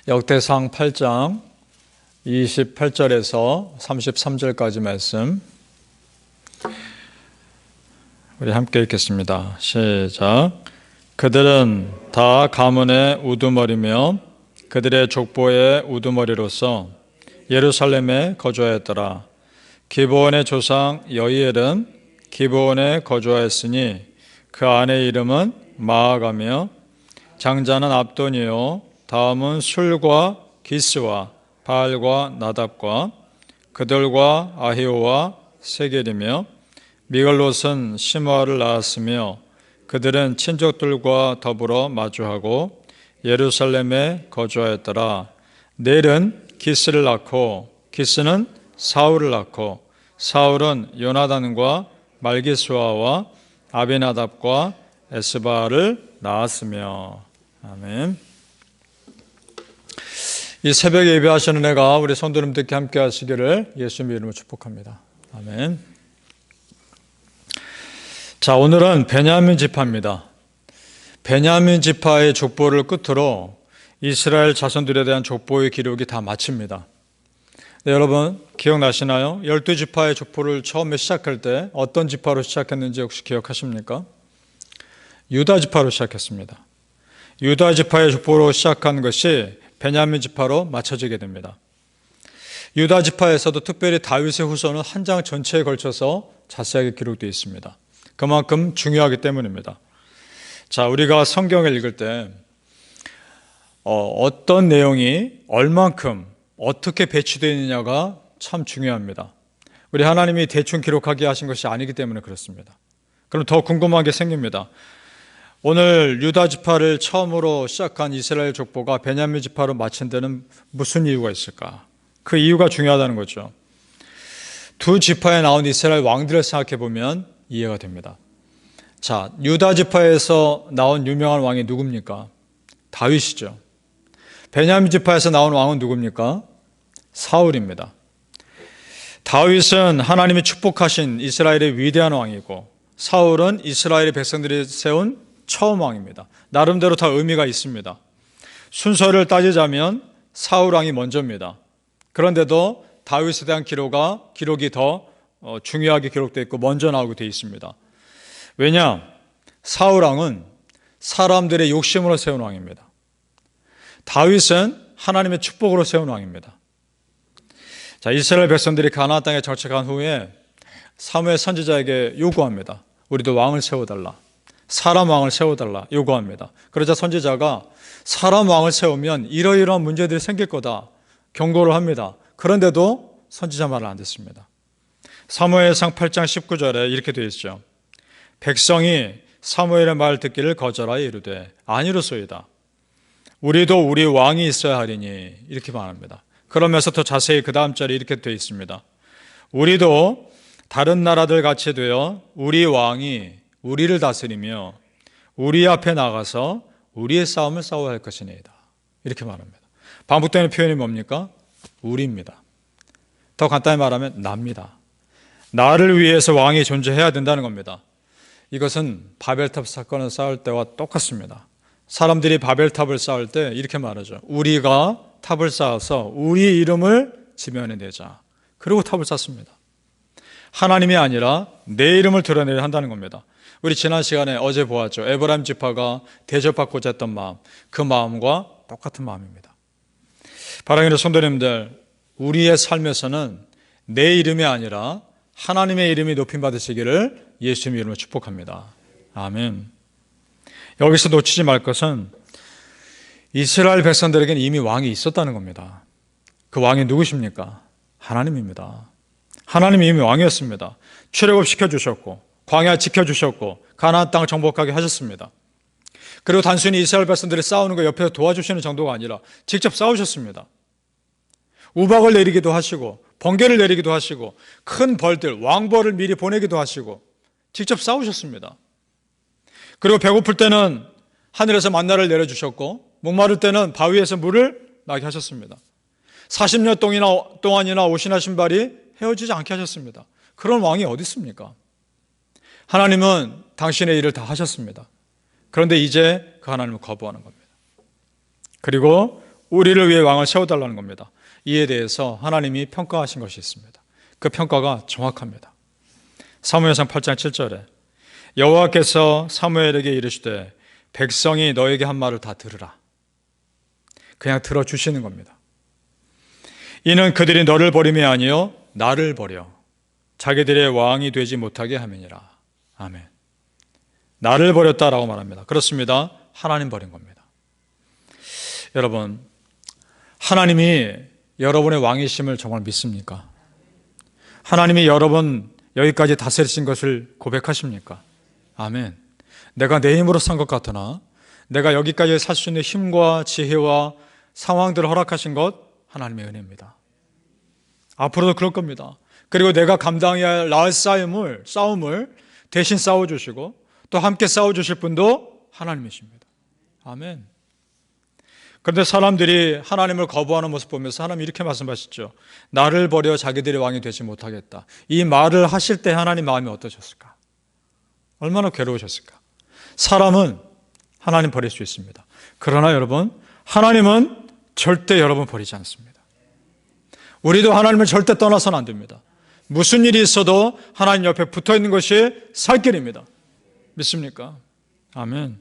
역대상 8장 28절에서 33절까지 말씀 우리 함께 읽겠습니다. 시작. 그들은 다 가문의 우두머리며 그들의 족보의 우두머리로서 예루살렘에 거주하였더라. 기브온의 조상 여이엘은 기브온에 거주하였으니 그 아내의 이름은 마아가며 장자는 압돈이요 다음은 술과 기스와 바알과 나답과 그들과 아히오와 세겔이며 미글롯은 시므아를 낳았으며 그들은 친족들과 더불어 마주하고 예루살렘에 거주하였더라. 넬은 기스를 낳고 기스는 사울을 낳고 사울은 요나단과 말기수아와 아비나답과 에스바를 낳았으며. 아멘. 이 새벽에 예배하시는 은혜가 우리 성도님들께 함께 하시기를 예수님의 이름으로 축복합니다. 아멘. 자, 오늘은 베냐민 지파입니다. 베냐민 지파의 족보를 끝으로 이스라엘 자손들에 대한 족보의 기록이 다 마칩니다. 네, 여러분 기억나시나요? 12지파의 족보를 처음에 시작할 때 어떤 지파로 시작했는지 혹시 기억하십니까? 유다 지파로 시작했습니다. 유다 지파의 족보로 시작한 것이 베냐민 지파로 맞춰지게 됩니다. 유다 지파에서도 특별히 다윗의 후손은 한 장 전체에 걸쳐서 자세하게 기록되어 있습니다. 그만큼 중요하기 때문입니다. 자, 우리가 성경을 읽을 때 어떤 내용이 얼만큼 어떻게 배치되어 있느냐가 참 중요합니다. 우리 하나님이 대충 기록하게 하신 것이 아니기 때문에 그렇습니다. 그럼 더 궁금한 게 생깁니다. 오늘 유다 지파를 처음으로 시작한 이스라엘 족보가 베냐민 지파로 마친 데는 무슨 이유가 있을까? 그 이유가 중요하다는 거죠. 두 지파에 나온 이스라엘 왕들을 생각해 보면 이해가 됩니다. 자, 유다 지파에서 나온 유명한 왕이 누굽니까? 다윗이죠. 베냐민 지파에서 나온 왕은 누굽니까? 사울입니다. 다윗은 하나님이 축복하신 이스라엘의 위대한 왕이고 사울은 이스라엘의 백성들이 세운 처음 왕입니다. 나름대로 다 의미가 있습니다. 순서를 따지자면 사울 왕이 먼저입니다. 그런데도 다윗에 대한 기록이 더 중요하게 기록되어 있고 먼저 나오게 되어 있습니다. 왜냐? 사울 왕은 사람들의 욕심으로 세운 왕입니다. 다윗은 하나님의 축복으로 세운 왕입니다. 자, 이스라엘 백성들이 가나안 땅에 정착한 후에 사무엘 선지자에게 요구합니다. 우리도 왕을 세워달라. 사람 왕을 세워달라 요구합니다. 그러자 선지자가 사람 왕을 세우면 이러이러한 문제들이 생길 거다 경고를 합니다. 그런데도 선지자 말을 안 듣습니다. 사무엘상 8장 19절에 이렇게 되어 있죠. 백성이 사무엘의 말 듣기를 거절하여 이르되 아니로소이다. 우리도 우리 왕이 있어야 하리니 이렇게 말합니다. 그러면서 더 자세히 그 다음 절에 이렇게 되어 있습니다. 우리도 다른 나라들 같이 되어 우리 왕이 우리를 다스리며 우리 앞에 나가서 우리의 싸움을 싸워야 할 것이니이다. 이렇게 말합니다. 반복되는 표현이 뭡니까? 우리입니다. 더 간단히 말하면 납니다. 나를 위해서 왕이 존재해야 된다는 겁니다. 이것은 바벨탑 사건을 쌓을 때와 똑같습니다. 사람들이 바벨탑을 쌓을 때 이렇게 말하죠. 우리가 탑을 쌓아서 우리 이름을 지면에 내자. 그리고 탑을 쌓습니다. 하나님이 아니라 내 이름을 드러내야 한다는 겁니다. 우리 지난 시간에 어제 보았죠. 에브라임 지파가 대접받고자 했던 마음, 그 마음과 똑같은 마음입니다. 사랑하는 성도님들, 우리의 삶에서는 내 이름이 아니라 하나님의 이름이 높임받으시기를 예수님의 이름으로 축복합니다. 아멘. 여기서 놓치지 말 것은 이스라엘 백성들에게는 이미 왕이 있었다는 겁니다. 그 왕이 누구십니까? 하나님입니다. 하나님이 이미 왕이었습니다. 출애굽시켜 주셨고 광야 지켜주셨고 가나안 땅을 정복하게 하셨습니다. 그리고 단순히 이스라엘 백성들이 싸우는 거 옆에서 도와주시는 정도가 아니라 직접 싸우셨습니다. 우박을 내리기도 하시고 번개를 내리기도 하시고 큰 벌들 왕벌을 미리 보내기도 하시고 직접 싸우셨습니다. 그리고 배고플 때는 하늘에서 만나를 내려주셨고 목마를 때는 바위에서 물을 나게 하셨습니다. 40년 동안이나 옷이나 신발이 헤어지지 않게 하셨습니다. 그런 왕이 어디 있습니까? 하나님은 당신의 일을 다 하셨습니다. 그런데 이제 그 하나님을 거부하는 겁니다. 그리고 우리를 위해 왕을 세워달라는 겁니다. 이에 대해서 하나님이 평가하신 것이 있습니다. 그 평가가 정확합니다. 사무엘상 8장 7절에 여호와께서 사무엘에게 이르시되 백성이 너에게 한 말을 다 들으라. 그냥 들어주시는 겁니다. 이는 그들이 너를 버림이 아니요 나를 버려 자기들의 왕이 되지 못하게 함이니라. 아멘. 나를 버렸다라고 말합니다. 그렇습니다. 하나님 버린 겁니다. 여러분, 하나님이 여러분의 왕이심을 정말 믿습니까? 하나님이 여러분 여기까지 다스리신 것을 고백하십니까? 아멘. 내가 내 힘으로 산 것 같으나 내가 여기까지 살 수 있는 힘과 지혜와 상황들을 허락하신 것 하나님의 은혜입니다. 앞으로도 그럴 겁니다. 그리고 내가 감당해야 할 나의 싸움을 대신 싸워주시고 또 함께 싸워주실 분도 하나님이십니다. 아멘. 그런데 사람들이 하나님을 거부하는 모습 보면서 하나님이 이렇게 말씀하시죠. 나를 버려 자기들의 왕이 되지 못하겠다. 이 말을 하실 때 하나님 마음이 어떠셨을까? 얼마나 괴로우셨을까? 사람은 하나님 버릴 수 있습니다. 그러나 여러분, 하나님은 절대 여러분 버리지 않습니다. 우리도 하나님을 절대 떠나서는 안 됩니다. 무슨 일이 있어도 하나님 옆에 붙어 있는 것이 살 길입니다. 믿습니까? 아멘.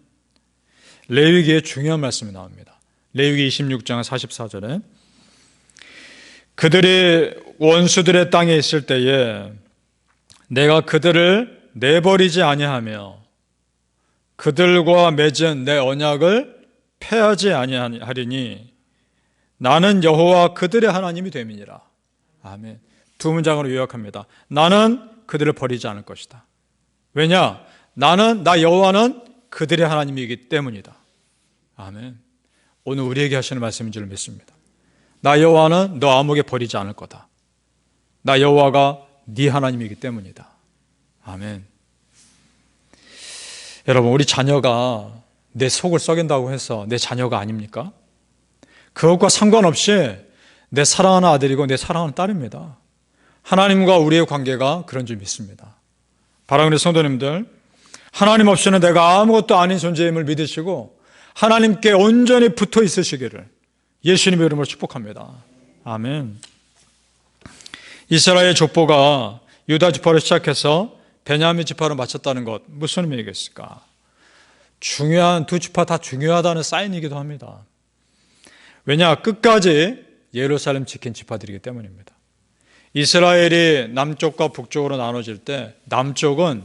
레위기에 중요한 말씀이 나옵니다. 레위기 26장 44절에 그들이 원수들의 땅에 있을 때에 내가 그들을 내버리지 아니하며 그들과 맺은 내 언약을 폐하지 아니하리니 나는 여호와 그들의 하나님이 됨이니라. 아멘. 두 문장으로 요약합니다. 나는 그들을 버리지 않을 것이다. 왜냐? 나 여호와는 그들의 하나님이기 때문이다. 아멘. 오늘 우리에게 하시는 말씀인 줄 믿습니다. 나 여호와는 너 아무에게 버리지 않을 거다. 나 여호와가 네 하나님이기 때문이다. 아멘. 여러분, 우리 자녀가 내 속을 썩인다고 해서 내 자녀가 아닙니까? 그것과 상관없이 내 사랑하는 아들이고 내 사랑하는 딸입니다. 하나님과 우리의 관계가 그런 줄 믿습니다. 사랑하는 성도님들, 하나님 없이는 내가 아무것도 아닌 존재임을 믿으시고 하나님께 온전히 붙어 있으시기를 예수님의 이름으로 축복합니다. 아멘. 이스라엘 족보가 유다 지파로 시작해서 베냐민 지파로 마쳤다는 것, 무슨 의미겠습니까? 중요한 두 지파 다 중요하다는 사인이기도 합니다. 왜냐? 끝까지 예루살렘 지킨 지파들이기 때문입니다. 이스라엘이 남쪽과 북쪽으로 나눠질 때 남쪽은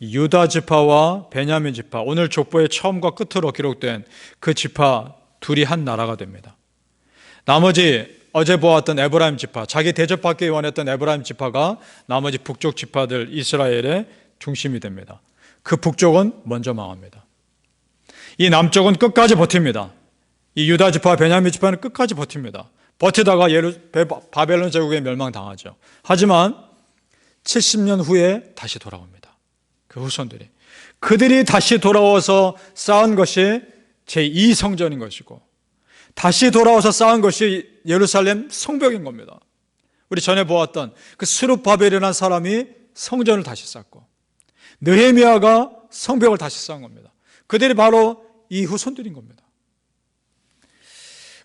유다 지파와 베냐민 지파, 오늘 족보의 처음과 끝으로 기록된 그 지파 둘이 한 나라가 됩니다. 나머지 어제 보았던 에브라임 지파, 자기 대접받기 원했던 에브라임 지파가 나머지 북쪽 지파들 이스라엘의 중심이 됩니다. 그 북쪽은 먼저 망합니다. 이 남쪽은 끝까지 버팁니다. 이 유다 지파, 베냐민 지파는 끝까지 버팁니다. 버티다가 바벨론 제국에 멸망당하죠. 하지만 70년 후에 다시 돌아옵니다. 그 후손들이. 그들이 다시 돌아와서 쌓은 것이 제2성전인 것이고 다시 돌아와서 쌓은 것이 예루살렘 성벽인 겁니다. 우리 전에 보았던 그 스룹바벨이라는 사람이 성전을 다시 쌓고 느헤미야가 성벽을 다시 쌓은 겁니다. 그들이 바로 이 후손들인 겁니다.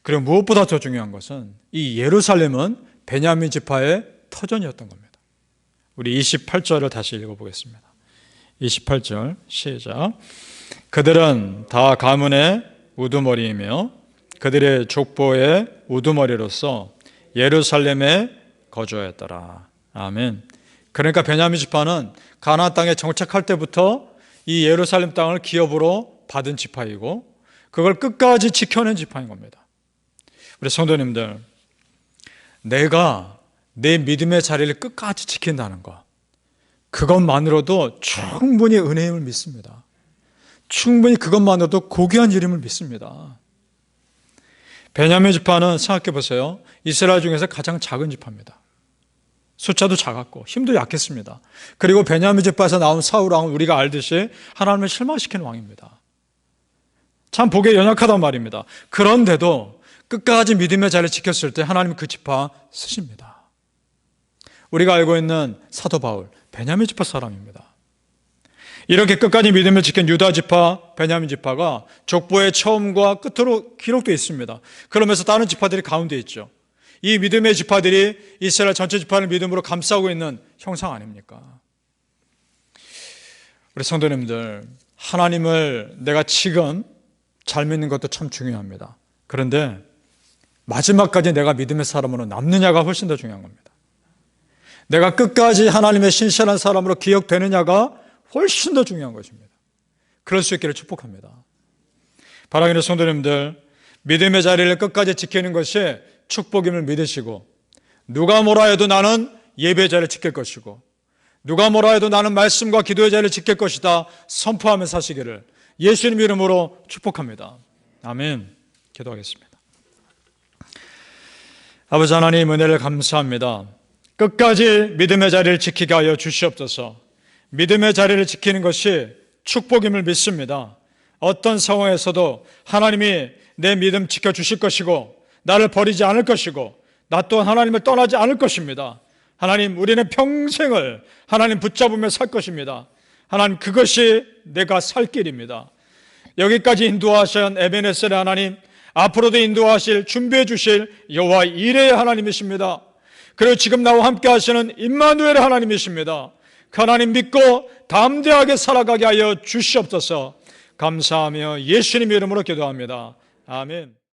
그리고 무엇보다 더 중요한 것은 이 예루살렘은 베냐민 지파의 터전이었던 겁니다. 우리 28절을 다시 읽어보겠습니다. 28절 시작. 그들은 다 가문의 우두머리이며 그들의 족보의 우두머리로서 예루살렘에 거주하였더라. 아멘. 그러니까 베냐민 지파는 가나안 땅에 정착할 때부터 이 예루살렘 땅을 기업으로 받은 지파이고 그걸 끝까지 지켜낸 지파인 겁니다. 우리 성도님들, 내가 내 믿음의 자리를 끝까지 지킨다는 것, 그것만으로도 충분히 은혜임을 믿습니다. 충분히 그것만으로도 고귀한 일임을 믿습니다. 베냐민 지파는 생각해 보세요. 이스라엘 중에서 가장 작은 지파입니다. 숫자도 작았고 힘도 약했습니다. 그리고 베냐민 지파에서 나온 사울 왕은 우리가 알듯이 하나님을 실망시키는 왕입니다. 참 보기에 연약하단 말입니다. 그런데도 끝까지 믿음의 자리를 지켰을 때 하나님은 그 지파 쓰십니다. 우리가 알고 있는 사도 바울, 베냐민 지파 사람입니다. 이렇게 끝까지 믿음을 지킨 유다 지파, 베냐민 지파가 족보의 처음과 끝으로 기록되어 있습니다. 그러면서 다른 지파들이 가운데 있죠. 이 믿음의 지파들이 이스라엘 전체 지파를 믿음으로 감싸고 있는 형상 아닙니까? 우리 성도님들, 하나님을 내가 지금 잘 믿는 것도 참 중요합니다. 그런데 마지막까지 내가 믿음의 사람으로 남느냐가 훨씬 더 중요한 겁니다. 내가 끝까지 하나님의 신실한 사람으로 기억되느냐가 훨씬 더 중요한 것입니다. 그럴 수 있기를 축복합니다. 사랑하는 성도님들, 믿음의 자리를 끝까지 지키는 것이 축복임을 믿으시고, 누가 뭐라 해도 나는 예배의 자리를 지킬 것이고, 누가 뭐라 해도 나는 말씀과 기도의 자리를 지킬 것이다 선포하며 사시기를 예수님 이름으로 축복합니다. 아멘. 기도하겠습니다. 아버지 하나님, 은혜를 감사합니다. 끝까지 믿음의 자리를 지키게 하여 주시옵소서. 믿음의 자리를 지키는 것이 축복임을 믿습니다. 어떤 상황에서도 하나님이 내 믿음 지켜주실 것이고, 나를 버리지 않을 것이고, 나 또한 하나님을 떠나지 않을 것입니다. 하나님, 우리는 평생을 하나님 붙잡으며 살 것입니다. 하나님, 그것이 내가 살 길입니다. 여기까지 인도하신 에베네셀의 하나님, 앞으로도 인도하실, 준비해 주실 여호와 이레의 하나님이십니다. 그리고 지금 나와 함께 하시는 임마누엘의 하나님이십니다. 그 하나님 믿고 담대하게 살아가게 하여 주시옵소서. 감사하며 예수님 이름으로 기도합니다. 아멘.